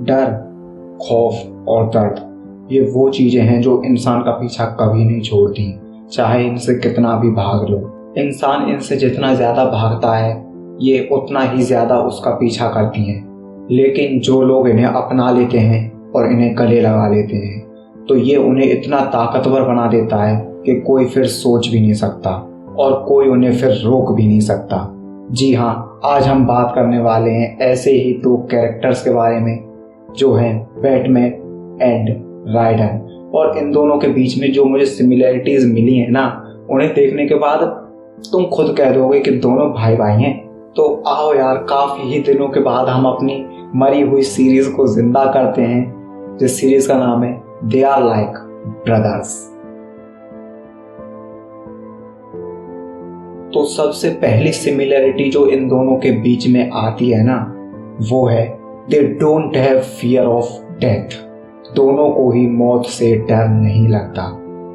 डर, खौफ और दर्द ये वो चीजें हैं जो इंसान का पीछा कभी नहीं छोड़ती, चाहे इनसे कितना भी भाग लो। इंसान इनसे जितना ज्यादा भागता है ये उतना ही ज्यादा उसका पीछा करती हैं। लेकिन जो लोग इन्हें अपना लेते हैं और इन्हें गले लगा लेते हैं तो ये उन्हें इतना ताकतवर बना देता है कि कोई फिर सोच भी नहीं सकता और कोई उन्हें फिर रोक भी नहीं सकता। जी हाँ, आज हम बात करने वाले हैं ऐसे ही दो कैरेक्टर्स के बारे में जो हैं बैटमैन एंड राइडन। और इन दोनों के बीच में जो मुझे सिमिलैरिटीज मिली है ना, उन्हें देखने के बाद तुम खुद कह दोगे कि दोनों भाई भाई हैं। तो आओ यार, काफी ही दिनों के बाद हम अपनी मरी हुई सीरीज को जिंदा करते हैं, जिस सीरीज का नाम है दे आर लाइक ब्रदर्स। तो सबसे पहली सिमिलरिटी जो इन दोनों के बीच में आती है ना, वो है they don't have fear of death. दोनों को ही मौत से डर नहीं लगता।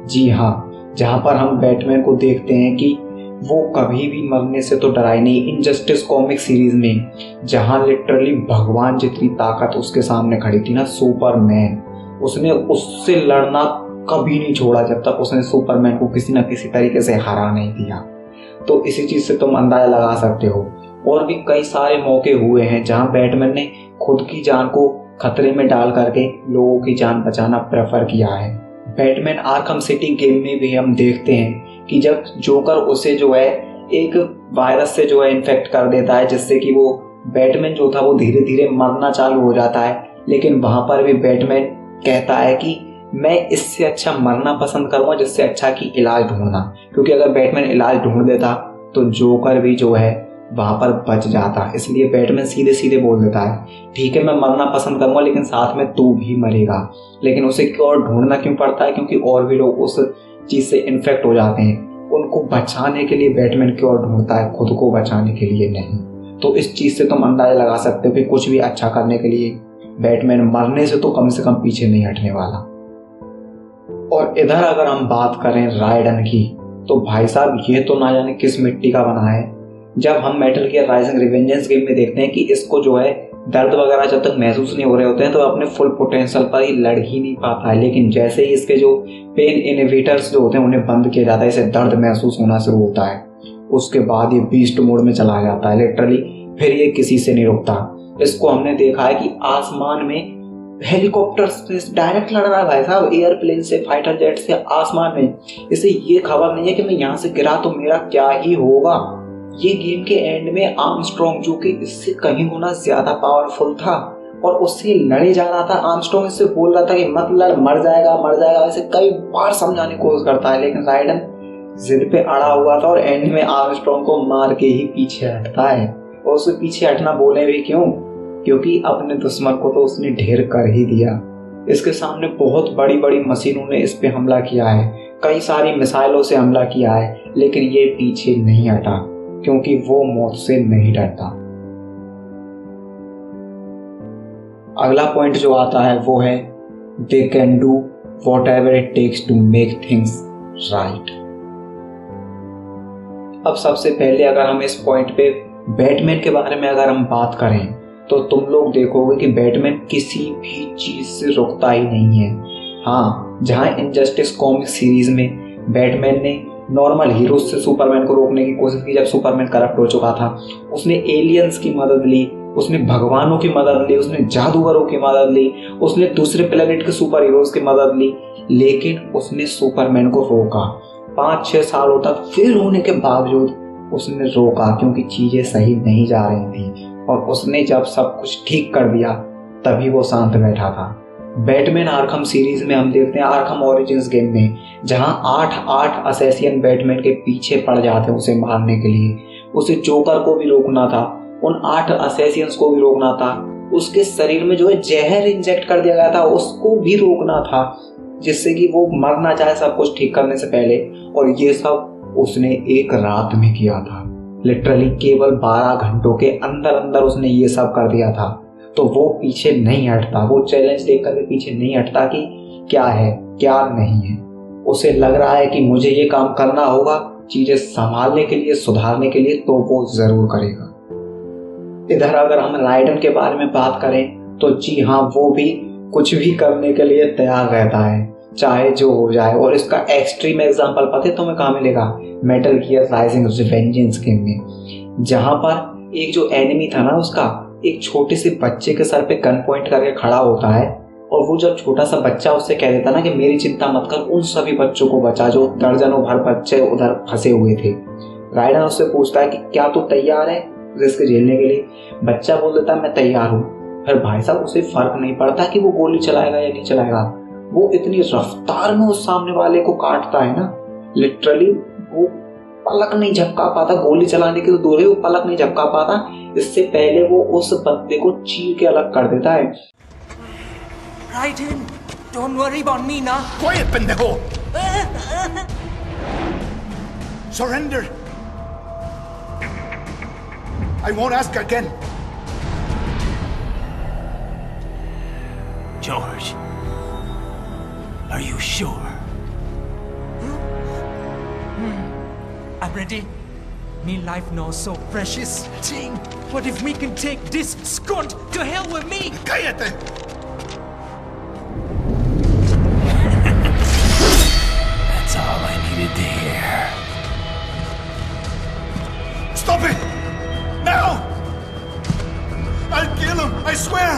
जी हाँ, जहां पर हम बैटमैन को देखते हैं कि वो कभी भी मरने से तो डरा ही नहीं। इनजस्टिस कॉमिक सीरीज में जहां लिटरली भगवान जितनी ताकत उसके सामने खड़ी थी ना, सुपरमैन, उसने उससे लड़ना कभी नहीं छोड़ा जब तक उसने सुपरमैन को किसी न किसी तरीके से हरा नहीं दिया। तो इसी चीज से तुम अंदाजा लगा सकते हो। और भी कई सारे मौके हुए हैं जहां बैटमैन ने खुद की जान को खतरे में डाल करके लोगों की जान बचाना प्रेफर किया है। बैटमैन आर्कम सिटी गेम में भी हम देखते हैं कि जब जोकर उसे जो है एक वायरस से जो है इन्फेक्ट कर देता है, जिससे कि वो बैटमैन जो था वो धीरे धीरे मरना चालू हो जाता है। लेकिन वहां पर भी बैटमैन कहता है कि मैं इससे अच्छा मरना पसंद करूंगा जिससे अच्छा कि इलाज ढूंढना, क्योंकि अगर बैटमैन इलाज ढूंढ देता तो जोकर भी जो है वहां पर बच जाता। इसलिए बैटमैन सीधे सीधे बोल देता है, ठीक है मैं मरना पसंद करूंगा लेकिन साथ में तू भी मरेगा। लेकिन उसे क्यों ढूंढना क्यों पड़ता है? क्योंकि और भी लोग उस चीज से इन्फेक्ट हो जाते हैं। उनको बचाने के लिए बैटमैन क्यों ढूंढता है, खुद को बचाने के लिए नहीं। तो इस चीज से तुम अंदाजा लगा सकते हो कि कुछ भी अच्छा करने के लिए बैटमैन मरने से तो कम पीछे नहीं हटने वाला। और इधर अगर हम बात करें राइडन की, तो भाई साहब ये तो ना जाने किस मिट्टी का बना है। जब हम मेटल गियर राइजिंग रिवेंजेंस गेम में देखते हैं कि इसको जो है दर्द वगैरह जब तक महसूस नहीं हो रहे होते हैं तो अपने फुल पोटेंशियल पर ही लड़ ही नहीं पाता है। लेकिन जैसे ही इसके जो पेन इनहिबिटर्स जो होते हैं उन्हें बंद किया जाता है, इसे दर्द महसूस होना शुरू होता है, उसके बाद ये बीस्ट मोड में चला जाता है लिटरली। फिर ये किसी से नहीं रुकता। इसको हमने देखा है कि आसमान में हेलीकॉप्टर से डायरेक्ट लड़ रहा है भाई साहब, एयरप्लेन से, फाइटर जेट से, आसमान में। इसे ये खबर नहीं है कि मैं यहाँ से गिरा तो मेरा क्या ही होगा। ये गेम के एंड में आर्मस्ट्रॉन्ग जो कि इससे कहीं गुना ज्यादा पावरफुल था और उससे लड़े जा रहा था। आर्मस्ट्रॉन्ग इससे बोल रहा था कि मत लड़, मर जाएगा मर जाएगा, ऐसे कई बार समझाने की कोशिश करता है। लेकिन राइडन जिद पे अड़ा हुआ था और एंड में आर्मस्ट्रॉन्ग को मार के ही पीछे हटता है। और उसे पीछे हटना बोले भी क्यों? क्योंकि अपने दुश्मन को तो उसने ढेर कर ही दिया। इसके सामने बहुत बड़ी बड़ी मशीनों ने इस पे हमला किया है, कई सारी मिसाइलों से हमला किया है, लेकिन ये पीछे नहीं हटा क्योंकि वो मौत से नहीं डरता। अगला पॉइंट जो आता है वो है they can do whatever it takes to make things right. अब सबसे पहले अगर हम इस पॉइंट पे बैटमैन के बारे में अगर हम बात करें तो तुम लोग देखोगे कि बैटमैन किसी भी चीज से रुकता ही नहीं है। हाँ, जहां इनजस्टिस कॉमिक सीरीज में बैटमैन ने नॉर्मल हीरोज से सुपरमैन को रोकने की कोशिश की, जब सुपरमैन करप्ट हो चुका था, उसने एलियंस की मदद ली, उसने भगवानों की मदद ली, उसने जादूगरों की मदद ली, उसने दूसरे प्लेनेट के सुपर हीरोज की मदद ली, लेकिन उसने सुपरमैन को रोका। 5-6 सालों तक फेल होने के बावजूद उसने रोका क्योंकि चीजें सही नहीं जा रही थी। और उसने जब सब कुछ ठीक कर दिया तभी वो शांत बैठा था। बैटमैन आर्कम सीरीज में हम देखते हैं, आर्कम ओरिजिन्स गेम में, जहां 8 असैसिन बैटमैन के पीछे पड़ जाते हैं उसे मारने के लिए। उसे जोकर को भी रोकना था, उन 8 असैसिन्स को भी रोकना था, उसके शरीर में जो है जहर इंजेक्ट कर दिया गया था उसको भी रोकना था, जिससे कि वो मर ना जाए सब कुछ ठीक करने से पहले। और ये सब उसने एक रात में किया था, लिटरली केवल 12 घंटों के अंदर अंदर उसने ये सब कर दिया था। तो वो पीछे नहीं हटता, वो चैलेंज देख कर पीछे नहीं हटता कि क्या है क्या नहीं है। उसे लग रहा है कि मुझे ये काम करना होगा चीजें संभालने के लिए, सुधारने के लिए, तो वो जरूर करेगा। इधर अगर हम राइडन के बारे में बात करें तो जी हाँ, वो भी कुछ भी करने के लिए तैयार रहता है, चाहे जो हो जाए। और इसका एक्सट्रीम एग्जांपल पता है तुम्हें कहाँ मिलेगा? मेटल गियर राइजिंग रिवेंजेंस गेम में, जहां पर एक जो एनिमी था ना, उसका एक छोटे से बच्चे के सर पे गन पॉइंट करके खड़ा होता है, और वो जब छोटा सा बच्चा उससे कह देता ना कि मेरी चिंता मत कर, उन सभी बच्चों को बचा जो दर्जनों भर बच्चे उधर फंसे हुए थे। राइडन उससे पूछता है कि क्या तू तैयार है रिस्क झेलने के लिए? बच्चा बोल देता है मैं तैयार हूँ। फिर भाई साहब उसे फर्क नहीं पड़ता कि वो गोली चलाएगा या नहीं चलाएगा, वो इतनी रफ्तार में उस सामने वाले को काटता है ना, लिटरली वो पलक नहीं झपका पाता। गोली चलाने की तो दूर है, वो पलक नहीं झपका पाता, इससे पहले वो उस बंदे को चीर के अलग कर देता है। Raiden, don't worry about me now. Quiet, pendejo! Surrender! I won't ask again. George, are you sure? I'm ready. Me life now so precious. Ting, what if we can take this skunt to hell with me? ¡Cállate! That's all I needed to hear. Stop it! Now! I'll kill him, I swear!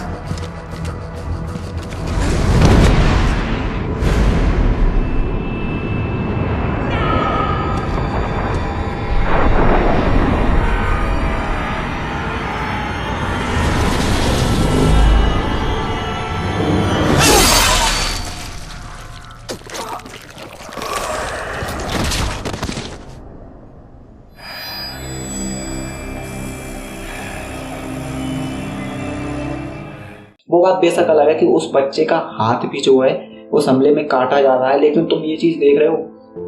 वो बात बेशक अलग है कि उस बच्चे का हाथ भी जो है उस हमले में काटा जा रहा है, लेकिन तुम ये चीज देख रहे हो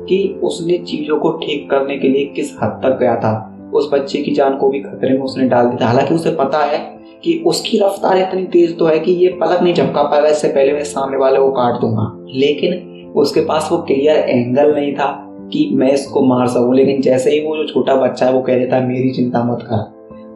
कि उसने चीजों को ठीक करने के लिए किस हद तक गया था। उस बच्चे की जान को भी खतरे में उसने डाल दिया था। हालांकि उसे पता है कि उसकी रफ्तार इतनी तेज तो है कि ये पलक नहीं झपका पाएगा, इससे पहले मैं सामने वाले को काट दूंगा, लेकिन उसके पास वो क्लियर एंगल नहीं था कि मैं इसको मार सकूं। लेकिन जैसे ही वो जो छोटा बच्चा है वो कह देता है मेरी चिंता मत कर,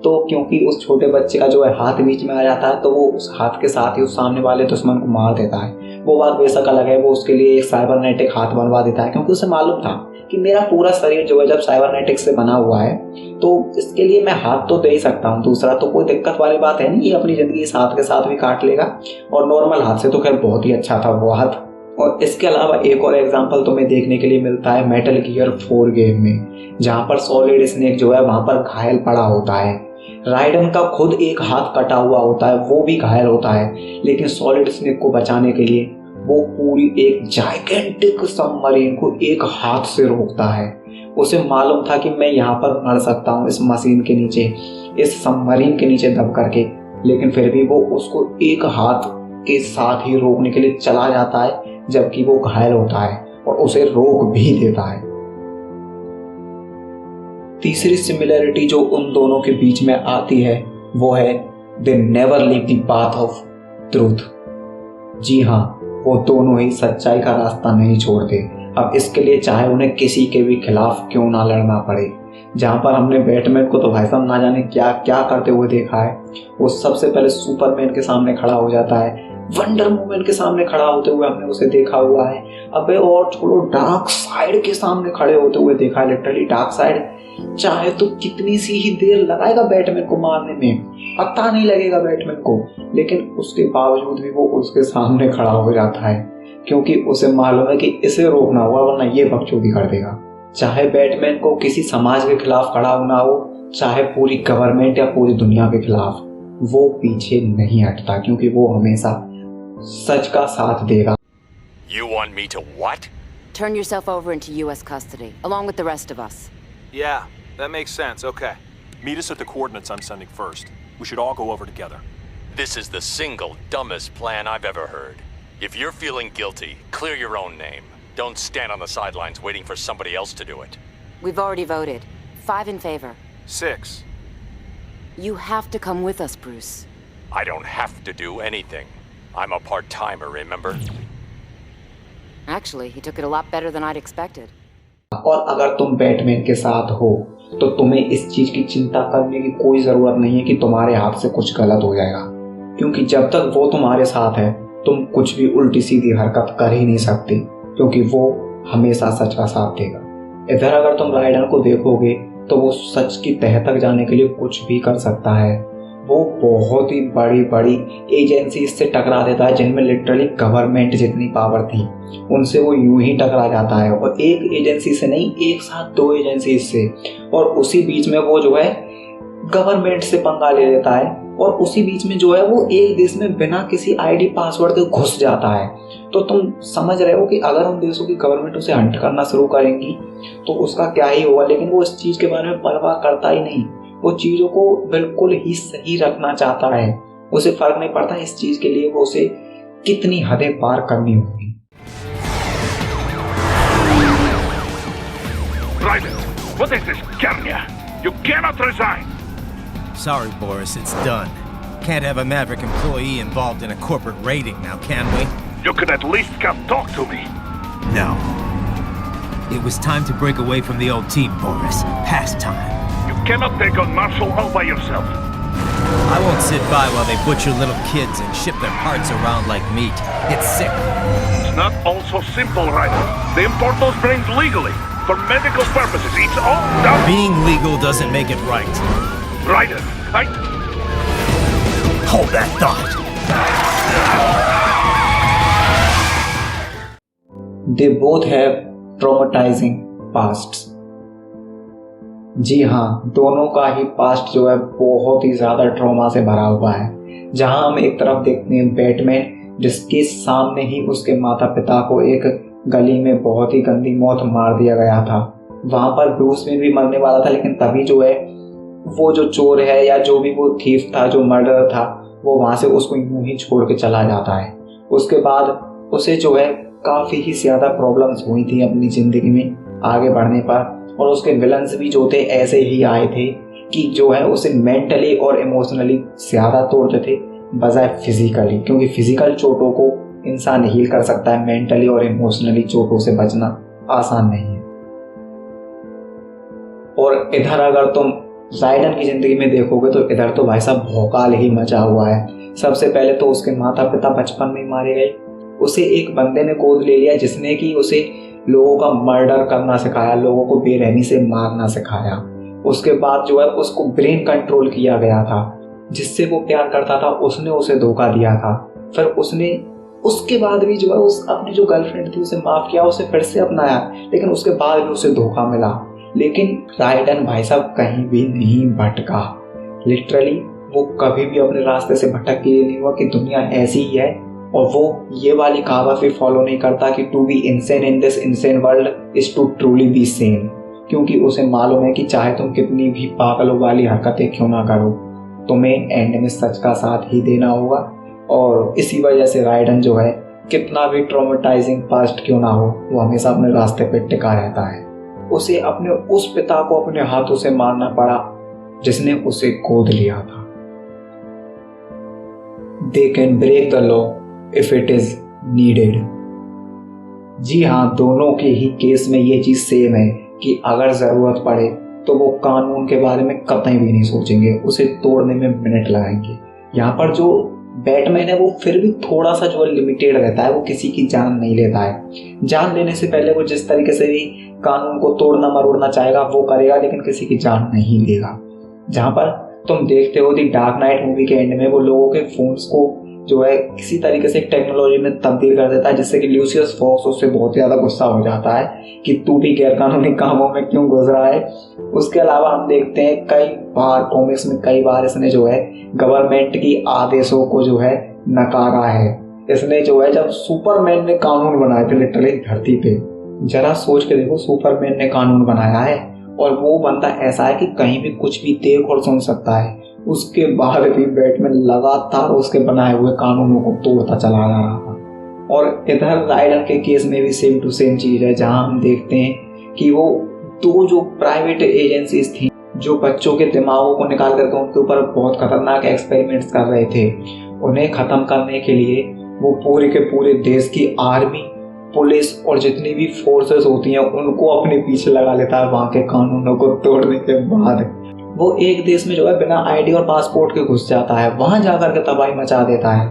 तो क्योंकि उस छोटे बच्चे का जो है हाथ बीच में आ जाता है, तो वो उस हाथ के साथ ही उस सामने वाले दुश्मन को मार देता है। वो बात बेशक अलग है, वो उसके लिए एक साइबरनेटिक हाथ बनवा देता है, क्योंकि उसे मालूम था कि मेरा पूरा शरीर जो है जब साइबरनेटिक से बना हुआ है तो इसके लिए मैं हाथ तो दे ही सकता हूँ, दूसरा तो कोई दिक्कत वाली बात है नहीं, ये अपनी जिंदगी इस हाथ के साथ भी काट लेगा। और नॉर्मल हाथ से तो खैर बहुत ही अच्छा था वो हाथ। और इसके अलावा एक और एग्जांपल तुम्हें देखने के लिए मिलता है मेटल गियर 4 गेम में, जहाँ पर सॉलिड स्नेक जो है वहाँ पर घायल पड़ा होता है। राइडन का खुद एक हाथ कटा हुआ होता है, वो भी घायल होता है, लेकिन सॉलिड स्नेक को बचाने के लिए वो पूरी एक जाइगेंटिक सबमरीन को एक हाथ से रोकता है। उसे मालूम था कि मैं यहाँ पर मर सकता हूँ इस मशीन के नीचे, इस सबमरीन के नीचे दब करके, लेकिन फिर भी वो उसको एक हाथ के साथ ही रोकने के लिए चला जाता है, जबकि वो घायल होता है और उसे रोक भी देता है। तीसरी सिमिलरिटी जो उन दोनों के बीच में आती है वो है they never leave the path of truth. जी हाँ, वो दोनों ही सच्चाई का रास्ता नहीं छोड़ते। अब इसके लिए चाहे उन्हें किसी के भी खिलाफ क्यों ना लड़ना पड़े। जहाँ पर हमने बैटमैन को तो भाई साहब ना जाने क्या क्या करते हुए देखा है। वो सबसे पहले सुपरमैन के सामने खड़ा हो जाता है, वंडर वुमन के सामने खड़ा होते हुए हमने उसे देखा हुआ है। अबे और छोड़ो, डार्क साइड के सामने खड़े होते हुए देखा है। लिटरली डार्क साइड चाहे तो कितनी सी ही देर लगाएगा बैटमैन को मारने में, पता नहीं लगेगा बैटमैन को, लेकिन उसके बावजूद भी वो उसके सामने खड़ा हो जाता है, क्योंकि उसे मालूम है कि इसे रोकना होगा वरना ये बकचोदी कर देगा। चाहे बैटमैन को किसी समाज के खिलाफ खड़ा होना हो, चाहे पूरी गवर्नमेंट या पूरी दुनिया के खिलाफ, वो पीछे नहीं हटता, क्योंकि वो हमेशा सच का साथ देगा। You want me to what? Turn yourself over into U.S. custody, along with the rest of us. Yeah, that makes sense. Okay. Meet us at the coordinates I'm sending first. We should all go over together. This is the single dumbest plan I've ever heard. If you're feeling guilty, clear your own name. Don't stand on the sidelines waiting for somebody else to do it. We've already voted. 5 in favor. 6. You have to come with us, Bruce. I don't have to do anything. I'm a part-timer, remember? Actually, he took it a lot better than I'd expected. और अगर तुम Batman के साथ हो तो तुम्हें इस चीज की चिंता करने की कोई जरूरत नहीं है कि तुम्हारे हाथ से कुछ गलत हो जाएगा। क्योंकि जब तक वो तुम्हारे साथ है तुम कुछ भी उल्टी सीधी हरकत कर ही नहीं सकती, क्योंकि वो हमेशा सच का साथ देगा। इधर अगर तुम राइडन को देखोगे तो वो सच की तह तक जाने के लिए कुछ भी कर सकता है। वो बहुत ही बड़ी बड़ी एजेंसी से टकरा देता है जिनमें लिटरली गवर्नमेंट जितनी पावर थी, उनसे वो यूं ही टकरा जाता है। और एक एजेंसी से नहीं, एक साथ 2 एजेंसी से, और उसी बीच में वो जो है गवर्नमेंट से पंगा ले लेता है, और उसी बीच में जो है वो एक देश में बिना किसी आईडी पासवर्ड के घुस जाता है। तो तुम समझ रहे हो कि अगर उन देशों की गवर्नमेंट उसे हंट करना शुरू करेंगी तो उसका क्या ही होगा। लेकिन वो इस चीज़ के बारे में परवाह करता ही नहीं, वो चीज़ों को बिल्कुल ही सही रखना चाहता है। उसे फर्क नहीं पड़ता इस चीज़ के लिए वो उसे कितनी हदें पार करनी होगी। What is this, Kenya? You cannot resign! Sorry, Boris, it's done. Can't have a Maverick employee involved in a corporate raiding now, can we? You could at least come talk to me. No. It was time to break away from the old team, Boris. Past time. You cannot take on Marshall all by yourself. I won't sit by while they butcher little kids and ship their parts around like meat. It's sick. It's not all so simple, Ryder. They import those brains legally. For medical purposes, it's all done. Being legal doesn't make it right. Ryder, Hold that thought. They both have traumatizing pasts. जी हाँ, दोनों का ही past जो है बहुत ही ज़्यादा trauma से भरा हुआ है। जहाँ हम एक तरफ देखते हैं बैटमैन जिसके सामने ही उसके माता पिता को एक गली में बहुत ही गंदी मौत मार दिया गया था। वहाँ पर ब्रूस वेन भी मरने वाला था, लेकिन तभी जो है वो जो चोर है या जो भी वो थीफ था, जो मर्डर था, वो वहाँ से उसको यूं ही छोड़ के चला जाता है। उसके बाद उसे जो है काफ़ी ही ज़्यादा प्रॉब्लम्स हुई थी अपनी ज़िंदगी में आगे बढ़ने पर, और उसके विलन्स भी जो थे ऐसे ही आए थे कि जो है उसे मेंटली और इमोशनली ज़्यादा तोड़ते थे बजाय फिजिकली, क्योंकि फिजिकल चोटों को इंसान हील कर सकता है, मेंटली और इमोशनली चोटों से बचना आसान नहीं है। और इधर अगर तुम राइडन की ज़िंदगी में देखोगे तो इधर तो भाई साहब भौकाल ही मचा हुआ है। सबसे पहले तो उसके माता पिता बचपन में मारे गए, उसे एक बंदे ने गोद ले लिया जिसने कि उसे लोगों का मर्डर करना सिखाया, लोगों को बेरहमी से मारना सिखाया। उसके बाद जो है उसको ब्रेन कंट्रोल किया गया था, जिससे वो प्यार करता था उसने उसे धोखा दिया था। फिर उसने उसके बाद भी जो है उस अपनी जो गर्लफ्रेंड थी उसे माफ़ किया, उसे फिर से अपनाया, लेकिन उसके बाद भी उसे धोखा मिला। लेकिन राइडन भाई साहब कहीं भी नहीं भटका। लिटरली वो कभी भी अपने रास्ते से भटक के नहीं हुआ कि दुनिया ऐसी ही है, और वो ये वाली कहावत भी फॉलो नहीं करता कि to be insane in this insane world is to truly be sane, क्योंकि उसे मालूम है कि चाहे तुम कितनी भी पागलों वाली हरकतें क्यों ना करो, तुम्हें एंड में सच का साथ ही देना होगा। और इसी वजह से राइडन जो है कितना भी ट्रॉमेटाइजिंग पास्ट क्यों ना हो, वो हमेशा अपने रास्ते पे टिका रहता है। उसे अपने उस पिता को अपने हाथों से मारना पड़ा जिसने उसे गोद लिया था। They can break the law if it is needed. जी हाँ, दोनों के ही केस में ये चीज़ सेम है कि अगर ज़रूरत पड़े तो वो कानून के बारे में कतई भी नहीं सोचेंगे, उसे तोड़ने में मिनट लगाएंगे। यहाँ पर जो बैटमैन है वो फिर भी थोड़ा सा जो लिमिटेड रहता है, वो किसी की जान नहीं लेता है। जान लेने से पहले वो जिस तरीके से भी कानून को तोड़ना मरोड़ना चाहेगा वो करेगा, लेकिन किसी की जान नहीं लेगा। जहाँ पर तुम देखते हो दी डार्क नाइट मूवी के एंड में वो लोगों के फोन्स को जो है किसी तरीके से टेक्नोलॉजी में तब्दील कर देता है, जिससे कि ल्यूसियस फॉक्स उससे बहुत ज़्यादा गुस्सा हो जाता है कि तू भी गैरकानूनी कामों में क्यों घुस रहा है। उसके अलावा हम देखते हैं कई बार कॉमिक्स में कई बार इसने जो है गवर्नमेंट की आदेशों को जो है नकारा है। इसने जो है जब सुपरमैन ने कानून बनाए थे लिटरली धरती पे, जरा सोच के देखो, सुपरमैन ने कानून बनाया है और वो बंदा ऐसा है कि कहीं भी कुछ भी देख और सुन सकता है, उसके बाद भी बैटमैन लगातार उसके बनाए हुए कानूनों को तोड़ता चला जा रहा था। और इधर राइडन के केस में भी सेम टू सेम चीज़ है, जहां हम देखते हैं कि वो दो जो प्राइवेट एजेंसीज थी जो बच्चों के दिमागों को निकाल करके उनके ऊपर बहुत खतरनाक एक्सपेरिमेंट्स कर रहे थे, उन्हें ख़त्म करने के लिए वो पूरे के पूरे देश की आर्मी, पुलिस और जितनी भी फोर्सेस होती हैं उनको अपने पीछे लगा लेता है वहाँ के कानूनों को तोड़ने के बाद। वो एक देश में जो है बिना आईडी और पासपोर्ट के घुस जाता है, वहां जाकर के तबाही मचा देता है,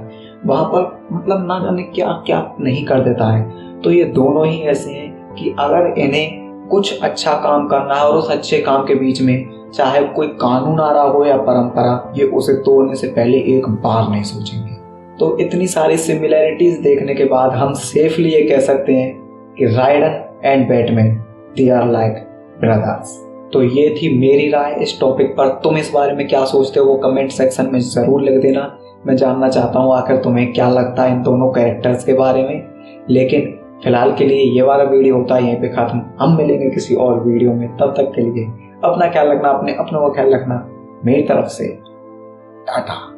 वहां पर मतलब ना जाने क्या क्या नहीं कर देता है। तो ये दोनों ही ऐसे हैं कि अगर इन्हें कुछ अच्छा काम करना है और उस अच्छे काम के बीच में चाहे कोई कानून आ रहा हो या परंपरा, ये उसे तोड़ने से पहले एक बार नहीं सोचेंगे। तो इतनी सारी सिमिलैरिटीज देखने के बाद हम सेफली ये कह सकते हैं कि Raiden and Batman they are like brothers. तो ये थी मेरी राय इस टॉपिक पर। तुम इस बारे में क्या सोचते हो वो कमेंट सेक्शन में ज़रूर लिख देना। मैं जानना चाहता हूँ आखिर तुम्हें क्या लगता है इन दोनों कैरेक्टर्स के बारे में। लेकिन फिलहाल के लिए ये वाला वीडियो होता है यहीं पे खत्म। हम मिलेंगे किसी और वीडियो में, तब तक के लिए अपना ख्याल रखना, अपने अपनों का ख्याल रखना। मेरी तरफ से टाटा।